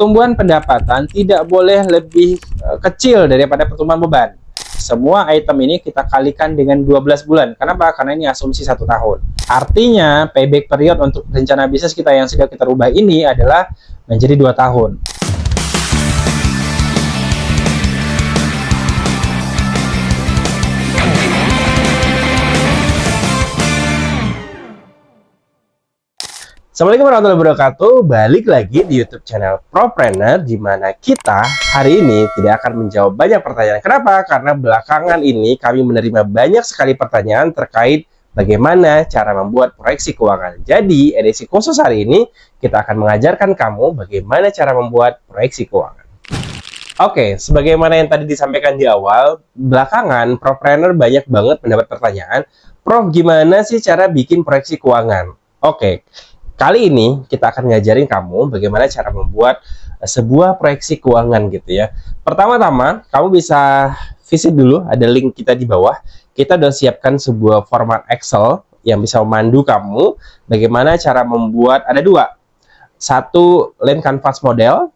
pertumbuhan pendapatan tidak boleh lebih kecil daripada pertumbuhan beban. Semua item ini kita kalikan dengan 12 bulan. Kenapa? Karena ini asumsi 1 tahun. Artinya, payback period untuk rencana bisnis kita yang sudah kita rubah ini adalah menjadi 2 tahun. Assalamualaikum warahmatullahi wabarakatuh. Balik lagi di YouTube channel Propreneur, di mana kita hari ini tidak akan menjawab banyak pertanyaan. Kenapa? Karena belakangan ini kami menerima banyak sekali pertanyaan terkait bagaimana cara membuat proyeksi keuangan. Jadi, edisi khusus hari ini kita akan mengajarkan kamu bagaimana cara membuat proyeksi keuangan. Oke, sebagaimana yang tadi disampaikan di awal, belakangan Propreneur banyak banget mendapat pertanyaan, Prof, gimana sih cara bikin proyeksi keuangan? Oke. Kali ini kita akan ngajarin kamu bagaimana cara membuat sebuah proyeksi keuangan gitu ya. Pertama-tama, kamu bisa visit dulu, ada link kita di bawah. Kita udah siapkan sebuah format Excel yang bisa memandu kamu bagaimana cara membuat, ada dua. Satu, land canvas model.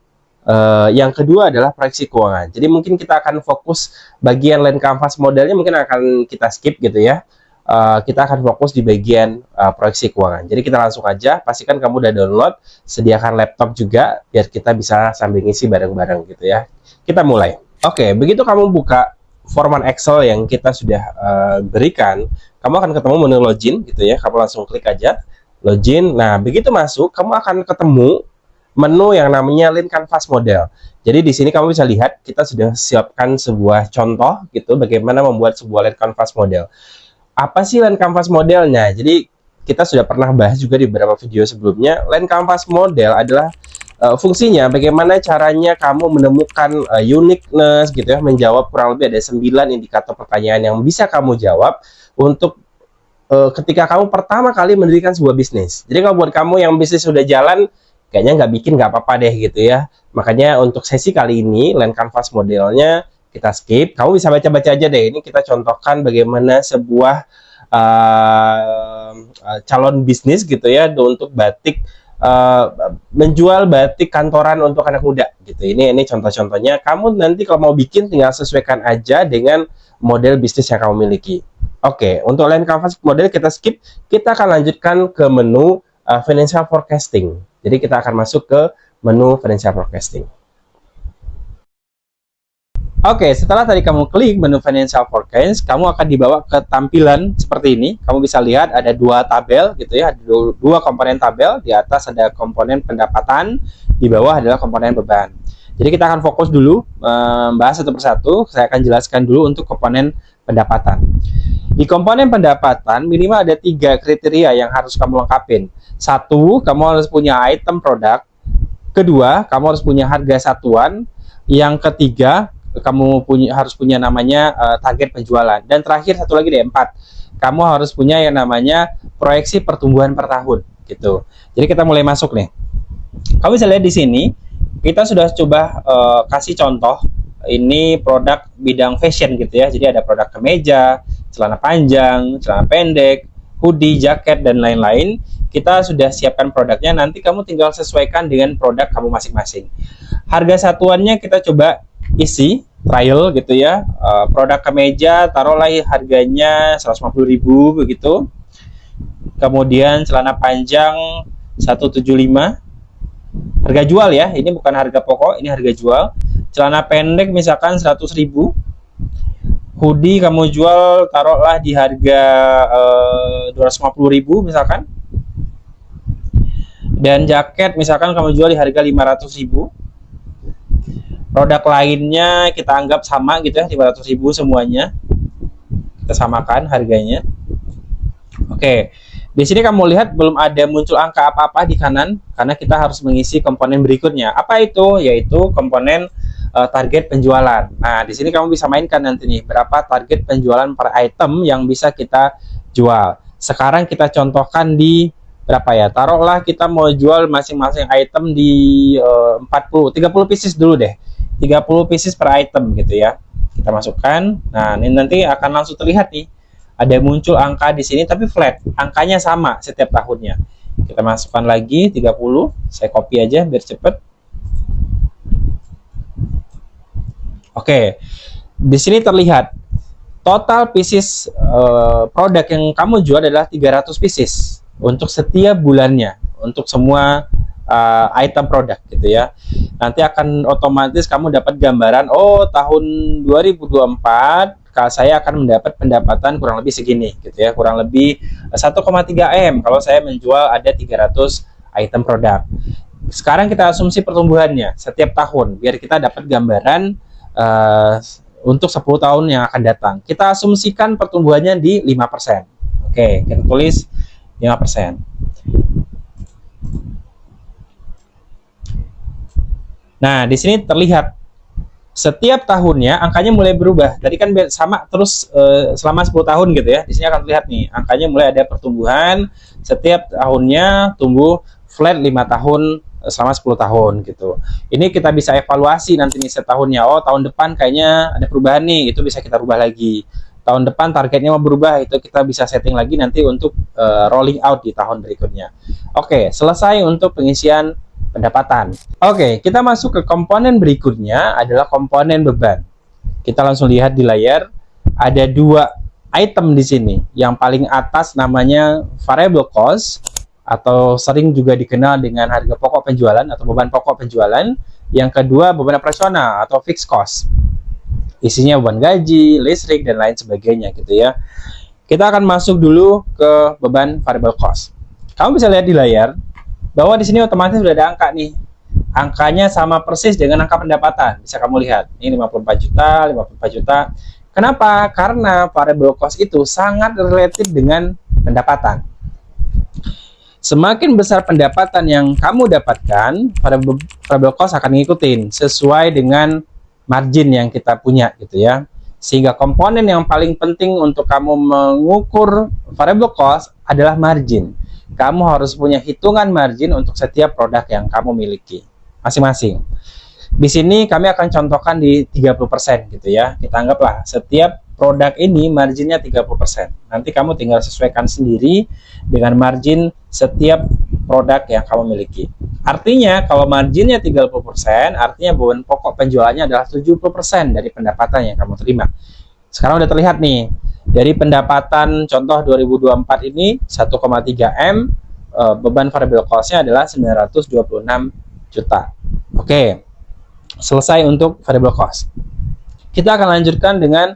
Yang kedua adalah proyeksi keuangan. Jadi mungkin kita akan fokus bagian land canvas modelnya mungkin akan kita skip gitu ya. Kita akan fokus di bagian proyeksi keuangan. Jadi kita langsung aja, pastikan kamu udah download, sediakan laptop juga biar kita bisa sambil ngisi bareng-bareng gitu ya. Kita mulai. Oke, begitu kamu buka format Excel yang kita sudah berikan, kamu akan ketemu menu login gitu ya. Kamu langsung klik aja login. Nah, begitu masuk, kamu akan ketemu menu yang namanya land canvas model. Jadi di sini kamu bisa lihat kita sudah siapkan sebuah contoh gitu bagaimana membuat sebuah land canvas model. Apa sih land canvas modelnya? Jadi kita sudah pernah bahas juga di beberapa video sebelumnya. Land canvas model adalah fungsinya bagaimana caranya kamu menemukan uniqueness gitu ya, menjawab kurang lebih ada 9 indikator pertanyaan yang bisa kamu jawab untuk ketika kamu pertama kali mendirikan sebuah bisnis. Jadi kalau buat kamu yang bisnis sudah jalan, kayaknya nggak bikin nggak apa-apa deh gitu ya. Makanya untuk sesi kali ini land canvas modelnya kita skip, kamu bisa baca-baca aja deh. Ini kita contohkan bagaimana sebuah calon bisnis gitu ya untuk batik, menjual batik kantoran untuk anak muda gitu. Ini contoh-contohnya. Kamu nanti kalau mau bikin tinggal sesuaikan aja dengan model bisnis yang kamu miliki. Oke, untuk land canvas model kita skip. Kita akan lanjutkan ke menu financial forecasting. Jadi kita akan masuk ke menu financial forecasting. Oke, setelah tadi kamu klik menu financial forecast, kamu akan dibawa ke tampilan seperti ini. Kamu bisa lihat ada dua tabel gitu ya, ada dua komponen tabel. Di atas ada komponen pendapatan, di bawah adalah komponen beban. Jadi kita akan fokus dulu membahas satu persatu. Saya akan jelaskan dulu untuk komponen pendapatan. Di komponen pendapatan minimal ada 3 kriteria yang harus kamu lengkapin. Satu, kamu harus punya item produk. Kedua, kamu harus punya harga satuan. Yang ketiga, kamu harus punya namanya target penjualan. Dan terakhir satu lagi deh, 4. Kamu harus punya yang namanya proyeksi pertumbuhan per tahun gitu. Jadi kita mulai masuk nih. Kamu bisa lihat di sini, kita sudah coba kasih contoh. Ini produk bidang fashion gitu ya. Jadi ada produk kemeja, celana panjang, celana pendek, hoodie, jaket, dan lain-lain. Kita sudah siapkan produknya, nanti kamu tinggal sesuaikan dengan produk kamu masing-masing. Harga satuannya kita coba isi trial gitu ya. Produk kemeja taruhlah harganya 150.000 begitu. Kemudian celana panjang 175. Harga jual ya, ini bukan harga pokok, ini harga jual. Celana pendek misalkan 100.000. Hoodie kamu jual taruhlah di harga 250.000 misalkan. Dan jaket misalkan kamu jual di harga 500.000. Produk lainnya kita anggap sama gitu ya, 500.000 semuanya. Kita samakan harganya. Oke. Di sini kamu lihat belum ada muncul angka apa-apa di kanan karena kita harus mengisi komponen berikutnya. Apa itu? Yaitu komponen target penjualan. Nah, di sini kamu bisa mainkan nanti nih berapa target penjualan per item yang bisa kita jual. Sekarang kita contohkan di berapa ya? Taruhlah kita mau jual masing-masing item di 30 pieces dulu deh. 30 pieces per item gitu ya. Kita masukkan. Nah, ini nanti akan langsung terlihat nih. Ada muncul angka di sini tapi flat. Angkanya sama setiap tahunnya. Kita masukkan lagi 30. Saya copy aja biar cepet. Oke, di sini terlihat total pieces produk yang kamu jual adalah 300 pieces untuk setiap bulannya, untuk semua item produk gitu ya. Nanti akan otomatis kamu dapat gambaran, oh tahun 2024 saya akan mendapat pendapatan kurang lebih segini gitu ya, kurang lebih 1,3 M kalau saya menjual ada 300 item produk. Sekarang kita asumsi pertumbuhannya setiap tahun biar kita dapat gambaran untuk 10 tahun yang akan datang. Kita asumsikan pertumbuhannya di 5%. Oke, kita tulis 5%. Nah, di sini terlihat setiap tahunnya angkanya mulai berubah. Tadi kan sama terus selama 10 tahun gitu ya. Di sini akan terlihat nih, angkanya mulai ada pertumbuhan. Setiap tahunnya tumbuh flat 5 tahun selama 10 tahun gitu. Ini kita bisa evaluasi nanti nih setahunnya. Oh, tahun depan kayaknya ada perubahan nih, itu bisa kita rubah lagi. Tahun depan targetnya mau berubah, itu kita bisa setting lagi nanti untuk rolling out di tahun berikutnya. Oke, selesai untuk pengisian pendapatan. Oke, kita masuk ke komponen berikutnya adalah komponen beban. Kita langsung lihat di layar, ada 2 item di sini. Yang paling atas namanya variable cost atau sering juga dikenal dengan harga pokok penjualan atau beban pokok penjualan. Yang kedua beban operasional atau fixed cost. Isinya beban gaji, listrik dan lain sebagainya gitu ya. Kita akan masuk dulu ke beban variable cost. Kamu bisa lihat di layar bahwa di sini otomatis sudah ada angka nih. Angkanya sama persis dengan angka pendapatan. Bisa kamu lihat. Ini 54 juta, 54 juta. Kenapa? Karena variable cost itu sangat related dengan pendapatan. Semakin besar pendapatan yang kamu dapatkan, variable cost akan ngikutin sesuai dengan margin yang kita punya gitu ya. Sehingga komponen yang paling penting untuk kamu mengukur variable cost adalah margin. Kamu harus punya hitungan margin untuk setiap produk yang kamu miliki masing-masing. Di sini kami akan contohkan di 30% gitu ya. Kita anggaplah setiap produk ini marginnya 30%. Nanti kamu tinggal sesuaikan sendiri dengan margin setiap produk yang kamu miliki. Artinya kalau marginnya 30%, artinya beban pokok penjualannya adalah 70% dari pendapatan yang kamu terima. Sekarang udah terlihat nih, dari pendapatan contoh 2024 ini 1,3 M, beban variable cost-nya adalah 926 juta. Oke, selesai untuk variable cost. Kita akan lanjutkan dengan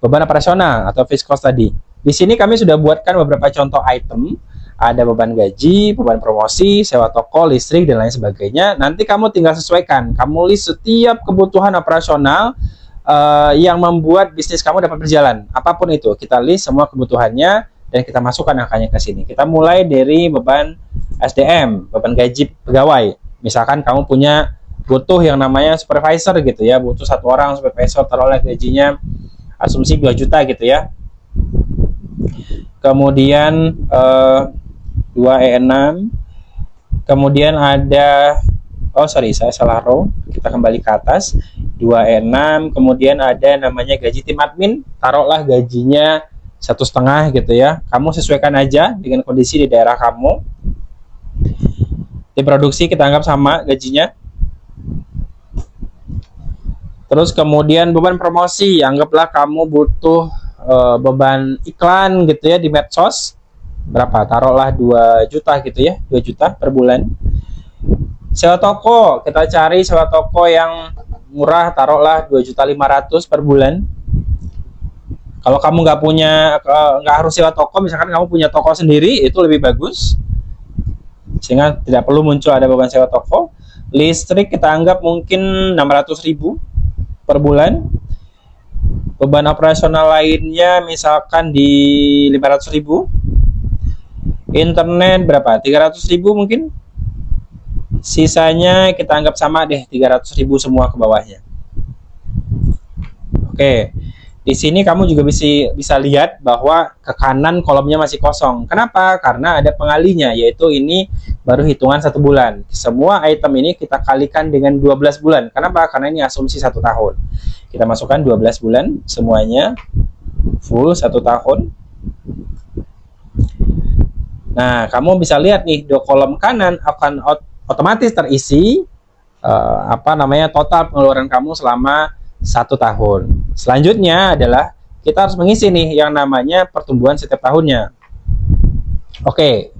beban operasional atau fixed cost tadi. Di sini kami sudah buatkan beberapa contoh item. Ada beban gaji, beban promosi, sewa toko, listrik, dan lain sebagainya. Nanti kamu tinggal sesuaikan. Kamu list setiap kebutuhan operasional yang membuat bisnis kamu dapat berjalan. Apapun itu, kita list semua kebutuhannya dan kita masukkan angkanya ke sini. Kita mulai dari beban SDM, beban gaji pegawai. Misalkan kamu butuh yang namanya supervisor gitu ya, butuh 1 orang supervisor, taruhlah gajinya asumsi 2 juta gitu ya. Kemudian 2E6. Kemudian ada saya salah row. Kita kembali ke atas. 2E6. Kemudian ada namanya gaji tim admin. Taruhlah gajinya 1,5 gitu ya. Kamu sesuaikan aja dengan kondisi di daerah kamu. Tim produksi kita anggap sama gajinya. Terus kemudian beban promosi, anggaplah kamu butuh beban iklan gitu ya di medsos. Berapa? Taruhlah 2 juta gitu ya, 2 juta per bulan. Sewa toko, kita cari sewa toko yang murah, taruhlah 2.500.000 per bulan. Kalau kamu nggak harus sewa toko, misalkan kamu punya toko sendiri, itu lebih bagus. Sehingga tidak perlu muncul ada beban sewa toko. Listrik kita anggap mungkin 600.000 per bulan. Beban operasional lainnya misalkan di 500.000. Internet berapa? 300.000 mungkin. Sisanya kita anggap sama deh, 300.000 semua ke bawahnya. Oke. Di sini kamu juga bisa lihat bahwa ke kanan kolomnya masih kosong. Kenapa? Karena ada pengalinya, yaitu ini baru hitungan 1 bulan. Semua item ini kita kalikan dengan 12 bulan. Kenapa? Karena ini asumsi 1 tahun. Kita masukkan 12 bulan semuanya full 1 tahun. Nah, kamu bisa lihat nih, di kolom kanan akan otomatis terisi total pengeluaran kamu selama 1 tahun. Selanjutnya adalah kita harus mengisi nih yang namanya pertumbuhan setiap tahunnya. Oke,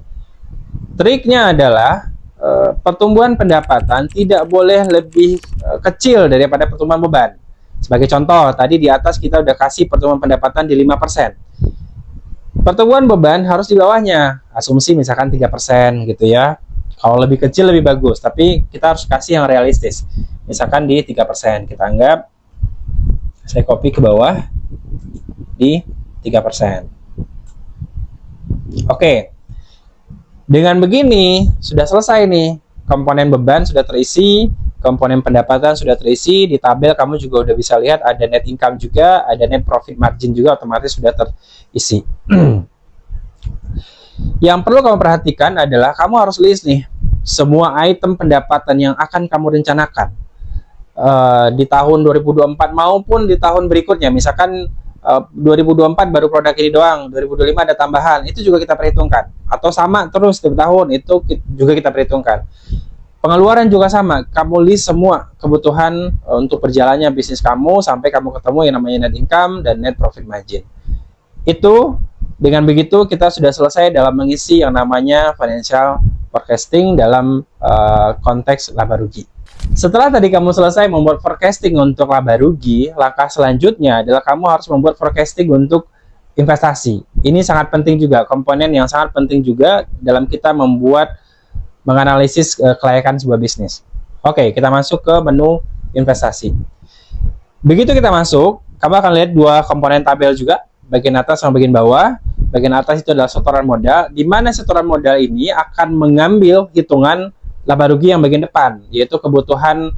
triknya adalah pertumbuhan pendapatan tidak boleh lebih kecil daripada pertumbuhan beban. Sebagai contoh, tadi di atas kita udah kasih pertumbuhan pendapatan di 5%. Pertumbuhan beban harus di bawahnya. Asumsi misalkan 3% gitu ya. Kalau lebih kecil lebih bagus, tapi kita harus kasih yang realistis. Misalkan di 3%. Kita anggap saya copy ke bawah di 3%. Oke. Dengan begini, sudah selesai nih. Komponen beban sudah terisi, komponen pendapatan sudah terisi. Di tabel kamu juga udah bisa lihat ada net income juga, ada net profit margin juga otomatis sudah terisi. Yang perlu kamu perhatikan adalah kamu harus list nih semua item pendapatan yang akan kamu rencanakan di tahun 2024 maupun di tahun berikutnya. Misalkan 2024 baru produk ini doang, 2025 ada tambahan, itu juga kita perhitungkan. Atau sama terus setiap tahun, itu juga kita perhitungkan. Pengeluaran juga sama, kamu list semua kebutuhan untuk berjalannya bisnis kamu sampai kamu ketemu yang namanya net income dan net profit margin. Itu dengan begitu kita sudah selesai dalam mengisi yang namanya financial forecasting dalam konteks laba rugi. Setelah tadi kamu selesai membuat forecasting untuk laba rugi, langkah selanjutnya adalah kamu harus membuat forecasting untuk investasi. Ini sangat penting juga, komponen yang sangat penting juga dalam kita menganalisis kelayakan sebuah bisnis. Oke, kita masuk ke menu investasi. Begitu kita masuk, kamu akan lihat dua komponen tabel juga, bagian atas sama bagian bawah. Bagian atas itu adalah setoran modal, di mana setoran modal ini akan mengambil hitungan laba rugi yang bagian depan, yaitu kebutuhan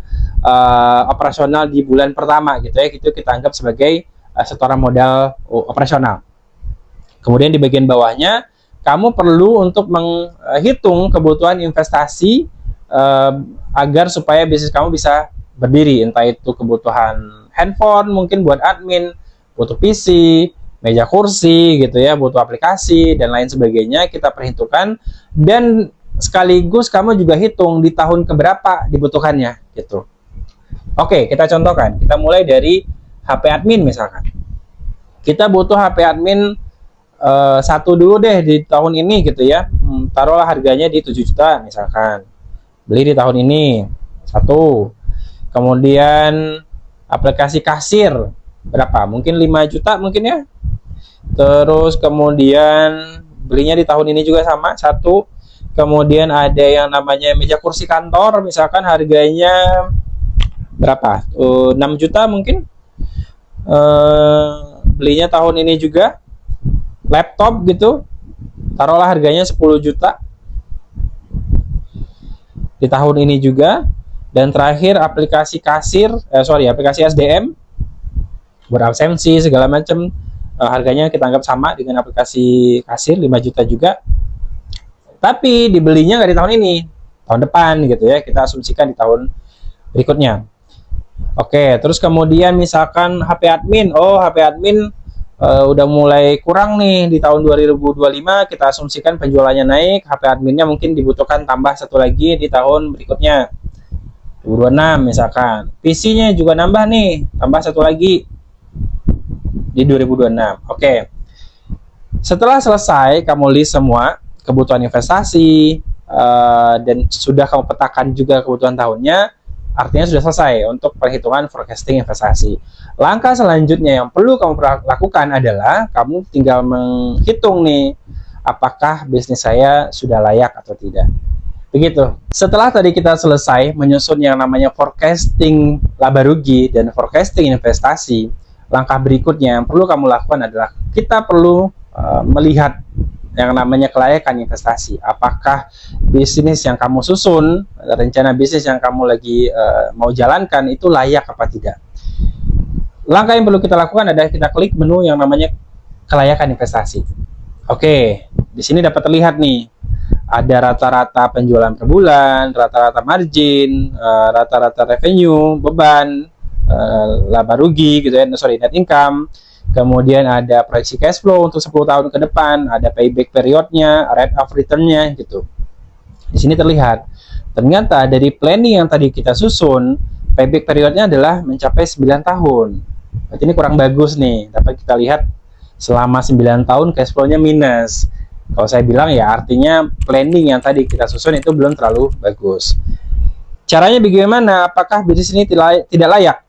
operasional di bulan pertama gitu ya, itu kita anggap sebagai setoran modal operasional. Kemudian di bagian bawahnya kamu perlu untuk menghitung kebutuhan investasi agar supaya bisnis kamu bisa berdiri, entah itu kebutuhan handphone mungkin buat admin, butuh PC, meja kursi gitu ya, butuh aplikasi dan lain sebagainya, kita perhitungkan. Dan sekaligus kamu juga hitung di tahun keberapa dibutuhkannya gitu. Oke, kita contohkan. Kita mulai dari HP admin misalkan. Kita butuh HP admin satu dulu deh di tahun ini gitu ya. Taruhlah harganya di 7 juta misalkan. Beli di tahun ini satu. Kemudian aplikasi kasir berapa? Mungkin 5 juta mungkin ya. Terus kemudian belinya di tahun ini juga sama satu. Kemudian ada yang namanya meja kursi kantor, misalkan harganya berapa? 6 juta mungkin. Belinya tahun ini juga. Laptop gitu, taruhlah harganya 10 juta di tahun ini juga. Dan terakhir aplikasi aplikasi SDM buat absensi segala macam, harganya kita anggap sama dengan aplikasi kasir 5 juta juga. Tapi dibelinya nggak di tahun ini, tahun depan gitu ya, kita asumsikan di tahun berikutnya. Oke, terus kemudian misalkan HP admin, HP admin udah mulai kurang nih di tahun 2025, kita asumsikan penjualannya naik, HP adminnya mungkin dibutuhkan tambah satu lagi di tahun berikutnya, 2026 misalkan. PC-nya juga nambah nih, tambah satu lagi di 2026. Oke. Setelah selesai kamu list semua kebutuhan investasi dan sudah kamu petakan juga kebutuhan tahunnya, artinya sudah selesai untuk perhitungan forecasting investasi. Langkah selanjutnya yang perlu kamu lakukan adalah kamu tinggal menghitung nih, apakah bisnis saya sudah layak atau tidak. Begitu. Setelah tadi kita selesai menyusun yang namanya forecasting laba rugi dan forecasting investasi, langkah berikutnya yang perlu kamu lakukan adalah kita perlu melihat yang namanya kelayakan investasi. Apakah bisnis yang kamu susun, rencana bisnis yang kamu lagi mau jalankan itu layak apa tidak. Langkah yang perlu kita lakukan adalah kita klik menu yang namanya kelayakan investasi. Oke, di sini dapat terlihat nih, ada rata-rata penjualan per bulan, rata-rata margin, rata-rata revenue, beban, laba rugi gitu ya, net income. Kemudian ada proyeksi cash flow untuk 10 tahun ke depan, ada payback periodnya, rate of return-nya gitu. Di sini terlihat, ternyata dari planning yang tadi kita susun, payback periodnya adalah mencapai 9 tahun. Berarti ini kurang bagus nih. Dapat kita lihat selama 9 tahun cash flow-nya minus. Kalau saya bilang ya artinya planning yang tadi kita susun itu belum terlalu bagus. Caranya bagaimana? Apakah bisnis ini tidak layak?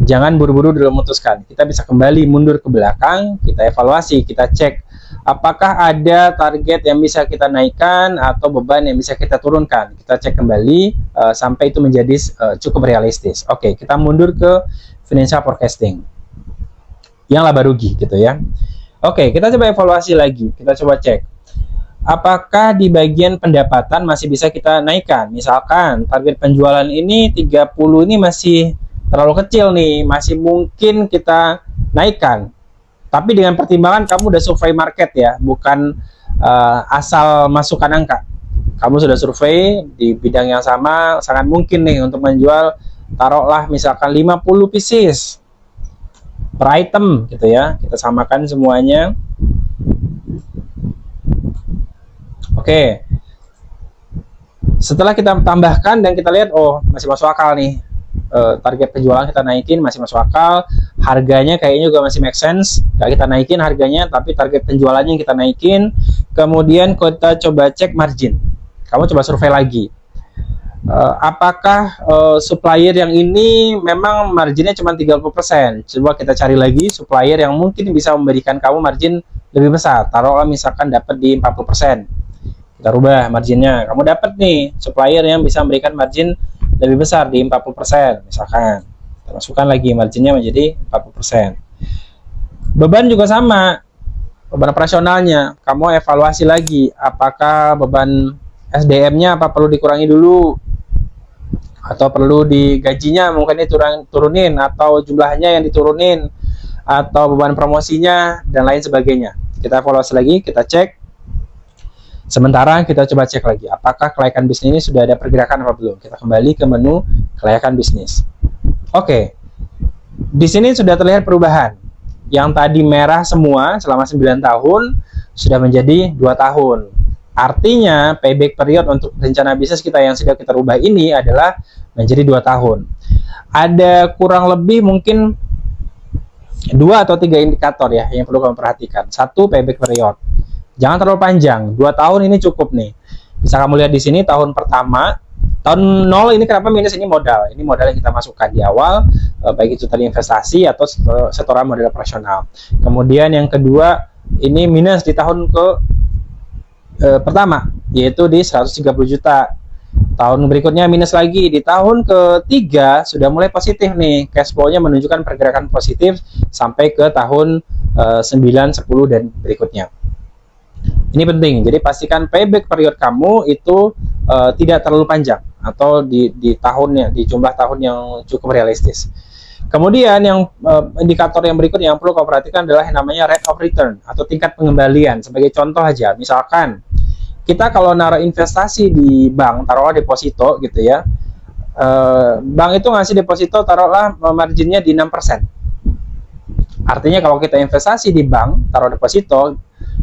Jangan buru-buru dalam memutuskan. Kita bisa kembali mundur ke belakang, kita evaluasi, kita cek apakah ada target yang bisa kita naikkan atau beban yang bisa kita turunkan. Kita cek kembali sampai itu menjadi cukup realistis. Oke, kita mundur ke financial forecasting. Yang laba rugi gitu ya. Oke, kita coba evaluasi lagi. Kita coba cek. Apakah di bagian pendapatan masih bisa kita naikkan? Misalkan target penjualan ini 30 ini masih terlalu kecil nih, masih mungkin kita naikkan. Tapi dengan pertimbangan kamu udah survei market ya, bukan asal masukkan angka. Kamu sudah survei di bidang yang sama, sangat mungkin nih untuk menjual, taruhlah misalkan 50 pieces per item gitu ya. Kita samakan semuanya. Oke. Setelah kita tambahkan dan kita lihat, oh masih masuk akal nih. Target penjualan kita naikin masih masuk akal, harganya kayaknya juga masih make sense, nggak kita naikin harganya tapi target penjualannya kita naikin. Kemudian kita coba cek margin, kamu coba survei lagi, apakah supplier yang ini memang marginnya cuma 30%. Coba kita cari lagi supplier yang mungkin bisa memberikan kamu margin lebih besar, taruhlah misalkan dapat di 40%, kita rubah marginnya, kamu dapat nih supplier yang bisa memberikan margin lebih besar di 40%, misalkan kita masukkan lagi marginnya menjadi 40%. Beban juga sama, beban operasionalnya kamu evaluasi lagi, apakah beban SDM-nya apa perlu dikurangi dulu atau perlu digajinya mungkin turunin, atau jumlahnya yang diturunin, atau beban promosinya dan lain sebagainya. Kita evaluasi lagi, kita cek. Sementara kita coba cek lagi, apakah kelayakan bisnis ini sudah ada pergerakan apa belum. Kita kembali ke menu kelayakan bisnis. Oke, di sini sudah terlihat perubahan. Yang tadi merah semua selama 9 tahun sudah menjadi 2 tahun. Artinya payback period untuk rencana bisnis kita yang sudah kita rubah ini adalah menjadi 2 tahun. Ada kurang lebih mungkin 2 atau 3 indikator ya yang perlu kamu perhatikan. Satu, payback period. Jangan terlalu panjang, 2 tahun ini cukup nih. Bisa kamu lihat di sini tahun pertama, tahun 0 ini kenapa minus, ini modal. Ini modal yang kita masukkan di awal, baik itu tadi investasi atau setoran modal operasional. Kemudian yang kedua, ini minus di tahun pertama, yaitu di 130 juta. Tahun berikutnya minus lagi, di tahun ketiga sudah mulai positif nih, cash flow-nya menunjukkan pergerakan positif sampai ke tahun 9, 10 dan berikutnya. Ini penting, jadi pastikan payback period kamu itu tidak terlalu panjang atau di tahunnya, di jumlah tahun yang cukup realistis. Kemudian yang indikator yang berikutnya yang perlu kamu perhatikan adalah yang namanya rate of return atau tingkat pengembalian. Sebagai contoh aja, misalkan kita kalau naruh investasi di bank, taruhlah deposito gitu ya, bank itu ngasih deposito taruhlah marginnya di 6%. Artinya kalau kita investasi di bank, taruh deposito,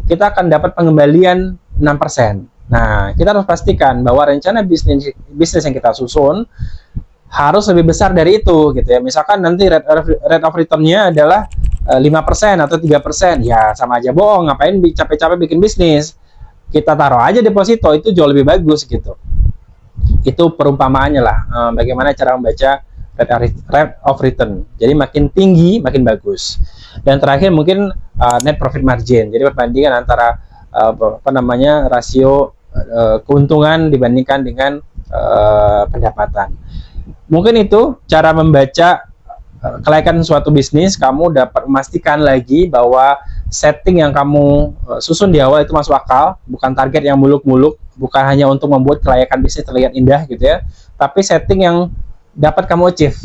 kita akan dapat pengembalian 6%. Nah, kita harus pastikan bahwa rencana bisnis yang kita susun harus lebih besar dari itu gitu ya. Misalkan nanti rate of return-nya adalah 5% atau 3%. Ya, sama aja bohong, ngapain capek-capek bikin bisnis. Kita taruh aja deposito, itu jauh lebih bagus gitu. Itu perumpamaannya lah, bagaimana cara membaca rate of return. Jadi makin tinggi, makin bagus. Dan terakhir mungkin net profit margin. Jadi perbandingan antara rasio keuntungan dibandingkan dengan pendapatan. Mungkin itu cara membaca kelayakan suatu bisnis. Kamu dapat memastikan lagi bahwa setting yang kamu susun di awal itu masuk akal, bukan target yang muluk-muluk, bukan hanya untuk membuat kelayakan bisnis terlihat indah gitu ya, tapi setting yang dapat kamu achieve,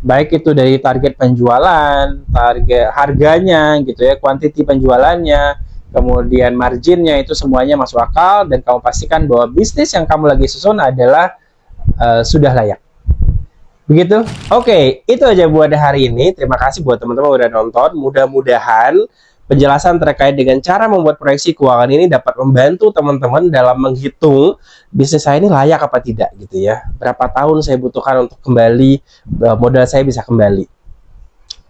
baik itu dari target penjualan, target harganya gitu ya, kuantiti penjualannya, kemudian marginnya, itu semuanya masuk akal dan kamu pastikan bahwa bisnis yang kamu lagi susun adalah sudah layak. Begitu? Oke, itu aja buat hari ini. Terima kasih buat teman-teman udah nonton. Mudah-mudahan penjelasan terkait dengan cara membuat proyeksi keuangan ini dapat membantu teman-teman dalam menghitung bisnis saya ini layak apa tidak gitu ya. Berapa tahun saya butuhkan untuk kembali, modal saya bisa kembali.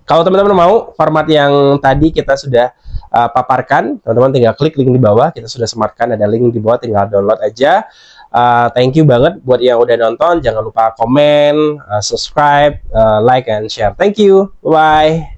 Kalau teman-teman mau format yang tadi kita sudah paparkan, teman-teman tinggal klik link di bawah, kita sudah sematkan, ada link di bawah, tinggal download aja. Thank you banget buat yang udah nonton, jangan lupa komen, subscribe, like, and share. Thank you, bye-bye.